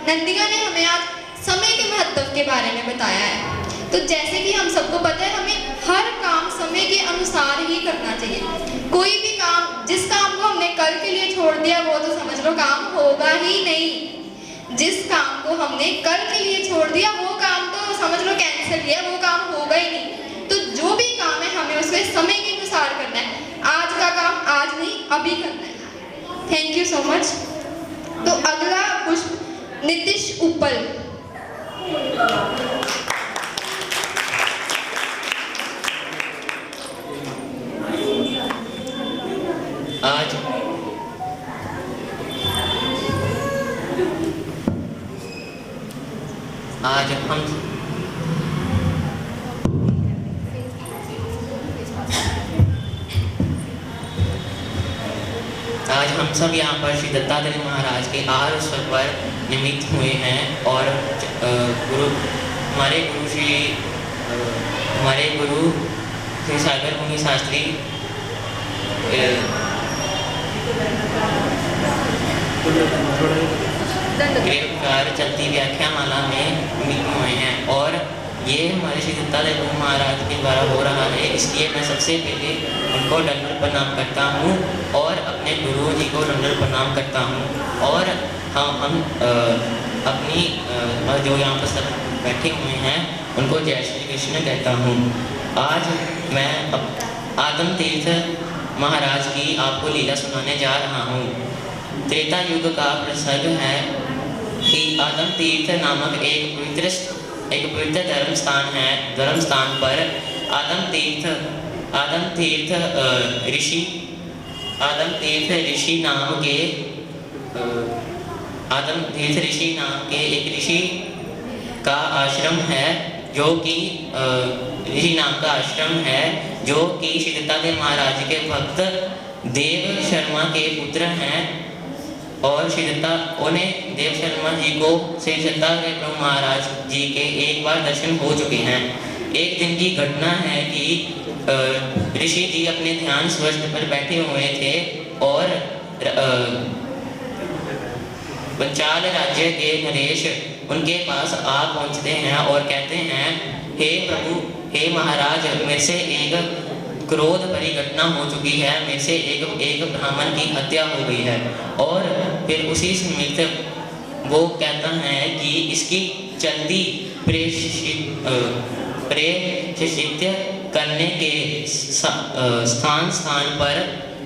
नंदिका ने हमें आज समय के महत्व के बारे में बताया है। तो जैसे कि हम सबको पता है, हमें हर काम समय के अनुसार ही करना चाहिए। कोई भी काम, जिस काम को हमने कल के लिए छोड़ दिया वो तो समझ लो काम होगा ही नहीं। जिस काम को हमने कल के लिए छोड़ दिया वो काम तो समझ लो कैंसिल किया, वो काम होगा ही नहीं। तो जो भी काम है हमें उसमें समय के अनुसार करना है। आज का काम आज नहीं, अभी करना है। Thank you so much. तो अगला पुष्प नीतीश उपल। आज हम सब यहाँ पर श्री दत्तात्रेय महाराज के आहार उत्सव पर निमित्त हुए हैं और हमारे गुरु श्री सागर मुनि शास्त्री चलती व्याख्यामाला में निमित्त हुए हैं और ये हमारे श्री दत्तात्रेय महाराज के द्वारा हो रहा है। इसलिए मैं सबसे पहले उनको दंडवत प्रणाम करता हूँ और अपने गुरु जी को दंडवत प्रणाम करता हूँ। और हम अपनी जो यहाँ पर सब बैठे हुए हैं उनको जय श्री कृष्ण कहता हूँ। आज मैं आदम तीर्थ महाराज की आपको लीला सुनाने जा रहा हूँ। त्रेता युग का प्रसंग है कि आदम तीर्थ नामक एक पवित्र धर्म स्थान पर आदम तीर्थ ऋषि नाम के एक ऋषि का आश्रम है, जो कि ऋषि नाम का आश्रम है जो कि श्री दत्तात्रेय महाराज के भक्त देव शर्मा के पुत्र हैं। और श्री उन्हें देव शर्मा जी को श्री दत्तात्रेय प्रभु महाराज जी के एक बार दर्शन हो चुके हैं। एक दिन की घटना है कि ऋषि जी अपने ध्यान स्वस्थ पर बैठे हुए थे और पंचाल राज्य के नरेश उनके पास आ पहुंचते हैं और कहते हैं, हे प्रभु, हे महाराज, मेरे से एक क्रोध भरी घटना हो चुकी है, मेरे से एक ब्राह्मण की हत्या हो गई है। और फिर उसी समय वो कहता है कि इसकी जल्दी प्रेषित करने के स्थान पर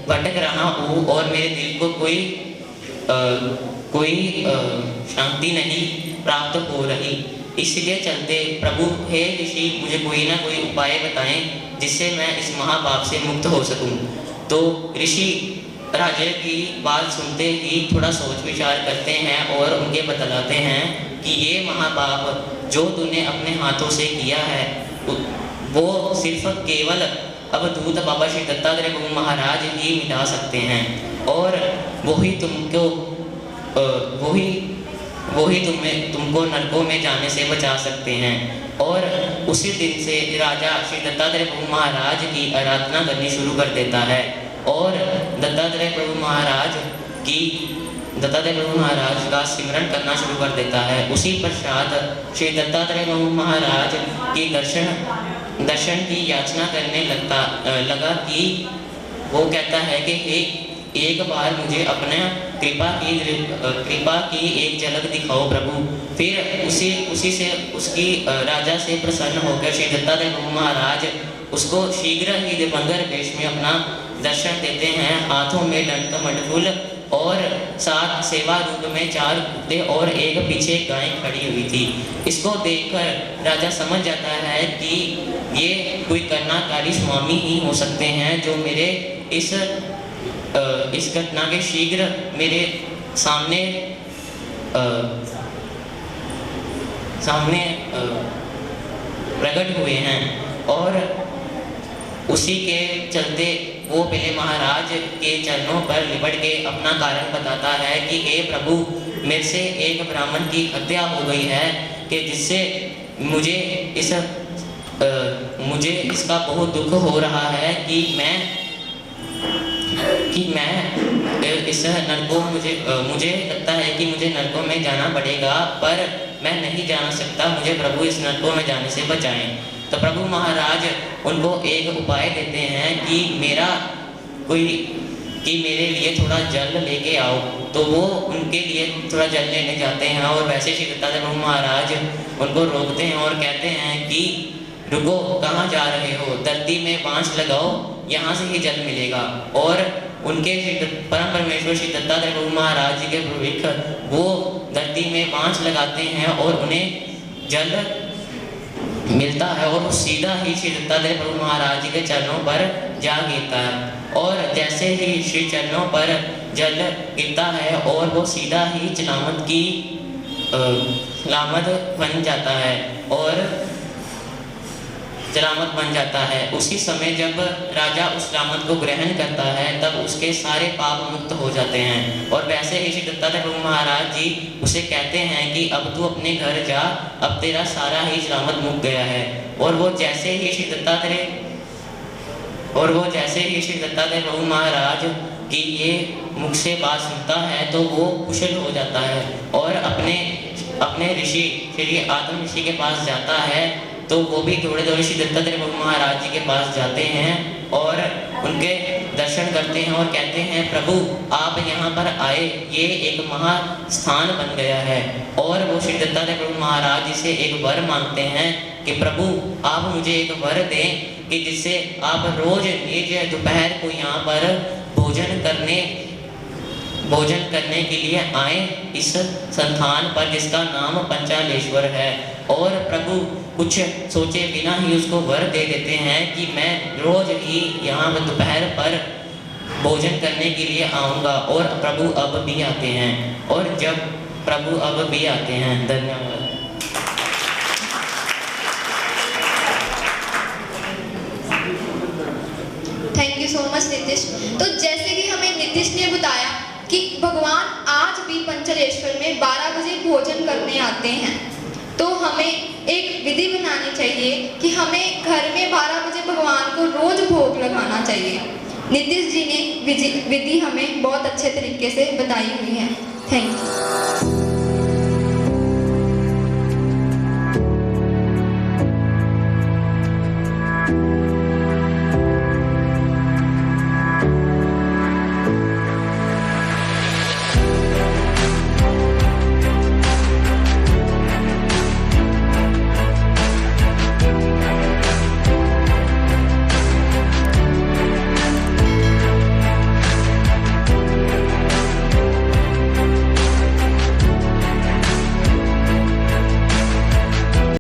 भटक रहा हूँ और मेरे दिल को कोई शांति नहीं प्राप्त हो रही। इसके चलते प्रभु, हे ऋषि, मुझे कोई ना कोई उपाय बताएं जिससे मैं इस महापाप से मुक्त हो सकूं। तो ऋषि राजा की बात सुनते ही थोड़ा सोच विचार करते हैं और उनके बतलाते हैं कि ये महापाप जो तूने अपने हाथों से किया है वो सिर्फ केवल अवधूत बाबा श्री दत्तात्रेय महाराज ही मिटा सकते हैं और वही तुमको नरकों में जाने से बचा सकते हैं। और उसी दिन से राजा श्री दत्तात्रेय प्रभु महाराज की आराधना करनी शुरू कर देता है और दत्तात्रेय प्रभु महाराज का सिमरन करना शुरू कर देता है। उसी पश्चात श्री दत्तात्रेय प्रभु महाराज की दर्शन की याचना करने लगा कि वो कहता है कि एक बार मुझे अपने कृपा की एक झलक दिखाओ प्रभु। फिर उसकी राजा से प्रसन्न होकर श्री दत्तात्रेय महाराज उसको शीघ्र ही दिव्यांगर वेश में अपना दर्शन देते हैं। हाथों में दंडमंडल और साथ सेवा रूप में 4 कुत्ते और एक पीछे गाय खड़ी हुई थी। इसको देखकर राजा समझ जाता है कि ये कोई करुणाकारी स्वामी ही हो सकते हैं जो मेरे इस घटना के शीघ्र मेरे सामने प्रकट हुए हैं। और उसी के चलते वो पहले महाराज के चरणों पर लिपट के अपना कारण बताता है कि हे प्रभु, मेरे से एक ब्राह्मण की हत्या हो गई है कि जिससे मुझे इसका बहुत दुख हो रहा है कि मैं इस नरकों मुझे लगता है कि मुझे नरकों में जाना पड़ेगा, पर मैं नहीं जाना सकता, मुझे प्रभु इस नरकों में जाने से बचाएं। तो प्रभु महाराज उनको एक उपाय देते हैं कि मेरे लिए थोड़ा जल लेके आओ। तो वो उनके लिए थोड़ा जल लेने जाते हैं, और वैसे श्री दत्तात्रेय प्रभु महाराज उनको रोकते हैं और कहते हैं कि रुको, कहाँ जा रहे हो, धरती में बाँस लगाओ, यहाँ से ही जल मिलेगा। और उनके परम परमेश्वर श्री दत्तात्रेय प्रभु महाराज जी के भविष्य वो धरती में बाँस लगाते हैं और उन्हें जल मिलता है, और वो सीधा ही श्री दत्तात्रेय प्रभु महाराज जी के चरणों पर जा गिरता है। और जैसे ही श्री चरणों पर जल गिरता है और वो सीधा ही सलामत बन जाता है। उसी समय जब राजा उस सलामत को ग्रहण करता है तब उसके सारे पाप मुक्त हो जाते हैं। और वैसे ही श्री दत्तात्रेय प्रभु महाराज जी उसे कहते हैं कि अब तू अपने घर जा, अब तेरा सारा ही सलामत मुक्त गया है। और वो जैसे ही श्री दत्तात्रेय प्रभु महाराज की ये मुख से बात सुनता है तो वो कुशल हो जाता है और अपने ऋषि श्री आत्म ऋषि के पास जाता है। तो वो भी दौड़े श्री दत्तात्रेय प्रभु महाराज जी के पास जाते हैं और उनके दर्शन करते हैं और कहते हैं, प्रभु आप यहाँ पर आए, ये एक महास्थान बन गया है। और वो श्री दत्तात्रेय प्रभु महाराज जी से एक वर मांगते हैं कि प्रभु आप मुझे एक वर दें कि जिससे आप रोज दोपहर को यहाँ पर भोजन करने के लिए आए इस संस्थान पर जिसका नाम पंचालेश्वर है। और प्रभु कुछ सोचे बिना ही उसको वर दे देते हैं कि मैं रोज ही यहाँ दोपहर पर भोजन करने के लिए आऊँगा। और प्रभु अब भी आते हैं। और जब प्रभु अब भी आते हैं, धन्यवाद। Thank you so much Nitish. तो जैसे कि हमें नीतीश ने बताया कि भगवान आज भी पंचलेश्वर में 12 बजे भोजन करने आते हैं, तो हमें एक विधि बनानी चाहिए कि हमें घर में 12 बजे भगवान को रोज भोग लगाना चाहिए। नीतीश जी ने विधि हमें बहुत अच्छे तरीके से बताई हुई है। Thank you.